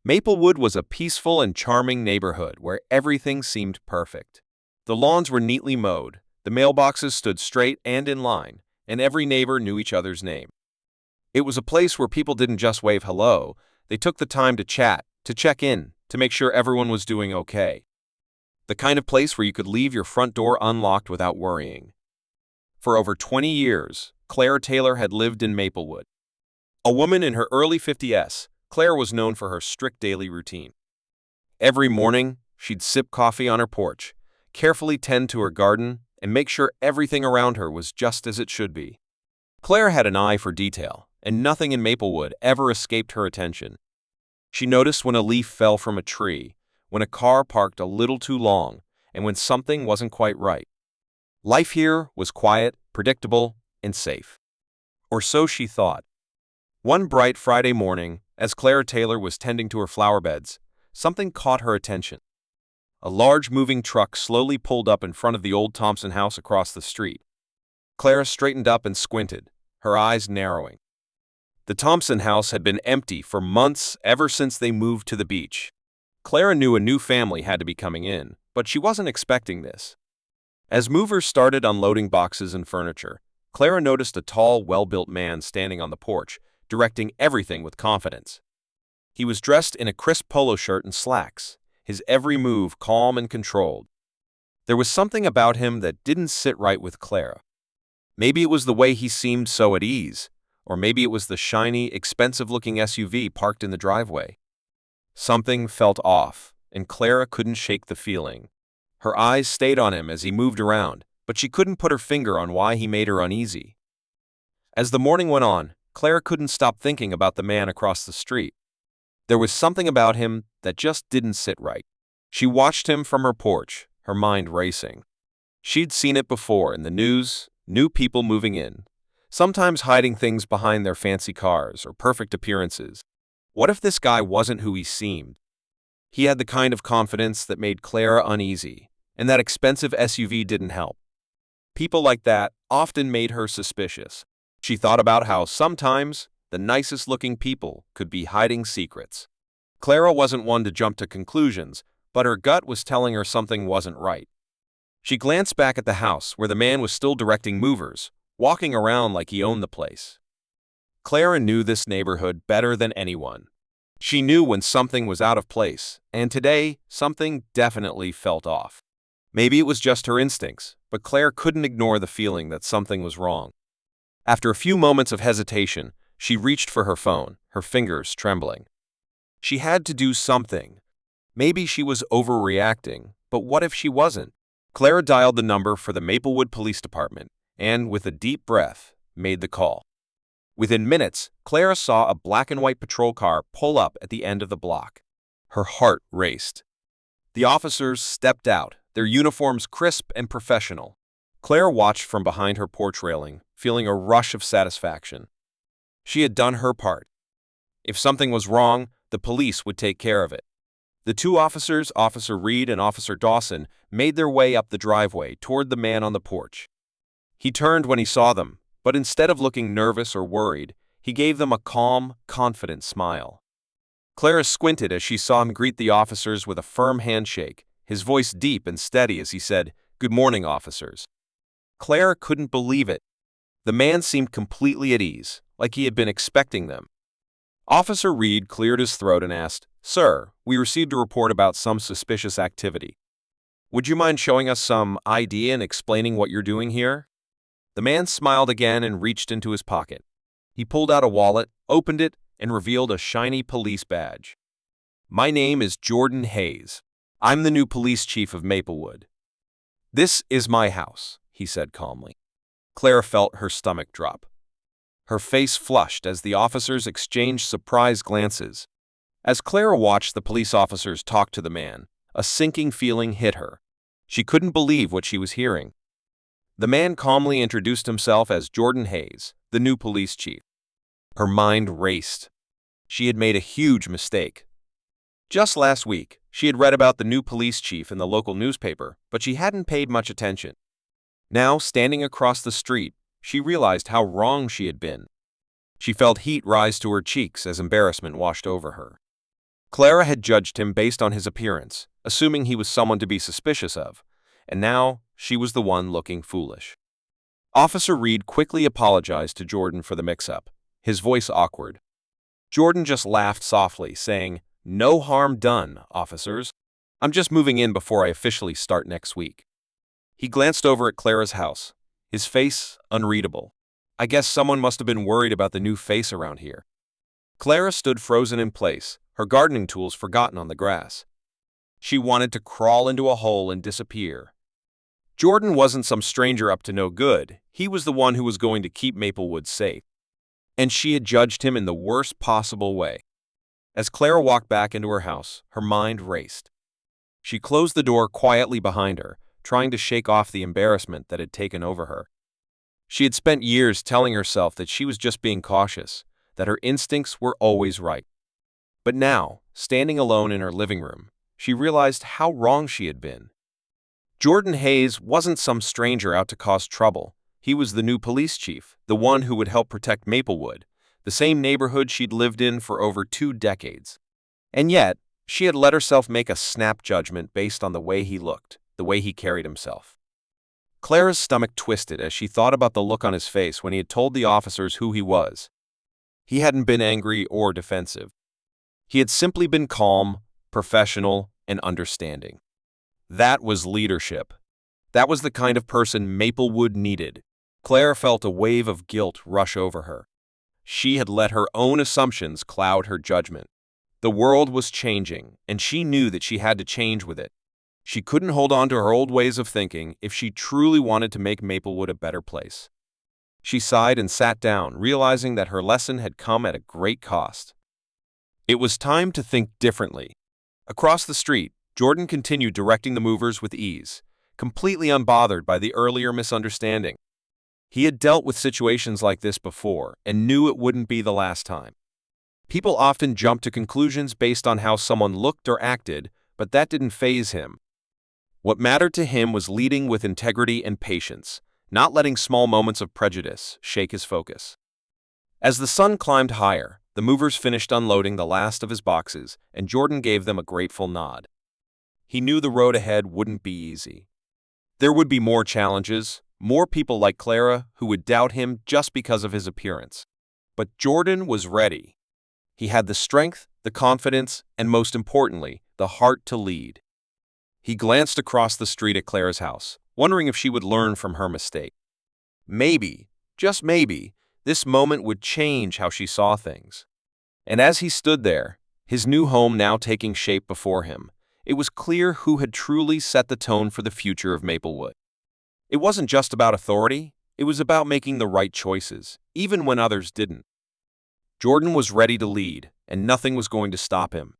Maplewood was a peaceful and charming neighborhood where everything seemed perfect. The lawns were neatly mowed, the mailboxes stood straight and in line, and every neighbor knew each other's name. It was a place where people didn't just wave hello, they took the time to chat, to check in, to make sure everyone was doing okay. The kind of place where you could leave your front door unlocked without worrying. For over 20 years, Claire Taylor had lived in Maplewood. A woman in her early 50s, Claire was known for her strict daily routine. Every morning, she'd sip coffee on her porch, carefully tend to her garden, and make sure everything around her was just as it should be. Claire had an eye for detail, and nothing in Maplewood ever escaped her attention. She noticed when a leaf fell from a tree, when a car parked a little too long, and when something wasn't quite right. Life here was quiet, predictable, and safe. Or so she thought. One bright Friday morning, as Claire Taylor was tending to her flower beds, something caught her attention. A large moving truck slowly pulled up in front of the old Thompson house across the street. Claire straightened up and squinted, her eyes narrowing. The Thompson house had been empty for months, ever since they moved to the beach. Clara knew a new family had to be coming in, but she wasn't expecting this. As movers started unloading boxes and furniture, Clara noticed a tall, well-built man standing on the porch, directing everything with confidence. He was dressed in a crisp polo shirt and slacks, his every move calm and controlled. There was something about him that didn't sit right with Clara. Maybe it was the way he seemed so at ease, or maybe it was the shiny, expensive-looking SUV parked in the driveway. Something felt off, and Clara couldn't shake the feeling. Her eyes stayed on him as he moved around, but she couldn't put her finger on why he made her uneasy. As the morning went on, Clara couldn't stop thinking about the man across the street. There was something about him that just didn't sit right. She watched him from her porch, her mind racing. She'd seen it before in the news, new people moving in, sometimes hiding things behind their fancy cars or perfect appearances. What if this guy wasn't who he seemed? He had the kind of confidence that made Clara uneasy, and that expensive SUV didn't help. People like that often made her suspicious. She thought about how sometimes the nicest-looking people could be hiding secrets. Clara wasn't one to jump to conclusions, but her gut was telling her something wasn't right. She glanced back at the house where the man was still directing movers, walking around like he owned the place. Clara knew this neighborhood better than anyone. She knew when something was out of place, and today, something definitely felt off. Maybe it was just her instincts, but Claire couldn't ignore the feeling that something was wrong. After a few moments of hesitation, she reached for her phone, her fingers trembling. She had to do something. Maybe she was overreacting, but what if she wasn't? Clara dialed the number for the Maplewood Police Department and, with a deep breath, made the call. Within minutes, Clara saw a black and white patrol car pull up at the end of the block. Her heart raced. The officers stepped out, their uniforms crisp and professional. Clara watched from behind her porch railing, feeling a rush of satisfaction. She had done her part. If something was wrong, the police would take care of it. The two officers, Officer Reed and Officer Dawson, made their way up the driveway toward the man on the porch. He turned when he saw them, but instead of looking nervous or worried, he gave them a calm, confident smile. Clara squinted as she saw him greet the officers with a firm handshake, his voice deep and steady as he said, "Good morning, officers." Clara couldn't believe it. The man seemed completely at ease, like he had been expecting them. Officer Reed cleared his throat and asked, "Sir, we received a report about some suspicious activity. Would you mind showing us some ID and explaining what you're doing here?" The man smiled again and reached into his pocket. He pulled out a wallet, opened it, and revealed a shiny police badge. "My name is Jordan Hayes. I'm the new police chief of Maplewood. This is my house," he said calmly. Clara felt her stomach drop. Her face flushed as the officers exchanged surprised glances. As Clara watched the police officers talk to the man, a sinking feeling hit her. She couldn't believe what she was hearing. The man calmly introduced himself as Jordan Hayes, the new police chief. Her mind raced. She had made a huge mistake. Just last week, she had read about the new police chief in the local newspaper, but she hadn't paid much attention. Now, standing across the street, she realized how wrong she had been. She felt heat rise to her cheeks as embarrassment washed over her. Clara had judged him based on his appearance, assuming he was someone to be suspicious of, and now she was the one looking foolish. Officer Reed quickly apologized to Jordan for the mix-up, his voice awkward. Jordan just laughed softly, saying, "No harm done, officers. I'm just moving in before I officially start next week." He glanced over at Clara's house, his face unreadable. I guess someone must have been worried about the new face around here. Clara stood frozen in place, her gardening tools forgotten on the grass. She wanted to crawl into a hole and disappear. Jordan wasn't some stranger up to no good. He was the one who was going to keep Maplewood safe. And she had judged him in the worst possible way. As Clara walked back into her house, her mind raced. She closed the door quietly behind her, trying to shake off the embarrassment that had taken over her. She had spent years telling herself that she was just being cautious, that her instincts were always right. But now, standing alone in her living room, she realized how wrong she had been. Jordan Hayes wasn't some stranger out to cause trouble. He was the new police chief, the one who would help protect Maplewood, the same neighborhood she'd lived in for over 2 decades. And yet, she had let herself make a snap judgment based on the way he looked, the way he carried himself. Clara's stomach twisted as she thought about the look on his face when he had told the officers who he was. He hadn't been angry or defensive. He had simply been calm, professional, and understanding. That was leadership. That was the kind of person Maplewood needed. Clara felt a wave of guilt rush over her. She had let her own assumptions cloud her judgment. The world was changing, and she knew that she had to change with it. She couldn't hold on to her old ways of thinking if she truly wanted to make Maplewood a better place. She sighed and sat down, realizing that her lesson had come at a great cost. It was time to think differently. Across the street, Jordan continued directing the movers with ease, completely unbothered by the earlier misunderstanding. He had dealt with situations like this before and knew it wouldn't be the last time. People often jump to conclusions based on how someone looked or acted, but that didn't faze him. What mattered to him was leading with integrity and patience, not letting small moments of prejudice shake his focus. As the sun climbed higher, the movers finished unloading the last of his boxes, and Jordan gave them a grateful nod. He knew the road ahead wouldn't be easy. There would be more challenges, more people like Clara who would doubt him just because of his appearance. But Jordan was ready. He had the strength, the confidence, and most importantly, the heart to lead. He glanced across the street at Clara's house, wondering if she would learn from her mistake. Maybe, just maybe, this moment would change how she saw things. And as he stood there, his new home now taking shape before him, it was clear who had truly set the tone for the future of Maplewood. It wasn't just about authority, it was about making the right choices, even when others didn't. Jordan was ready to lead, and nothing was going to stop him.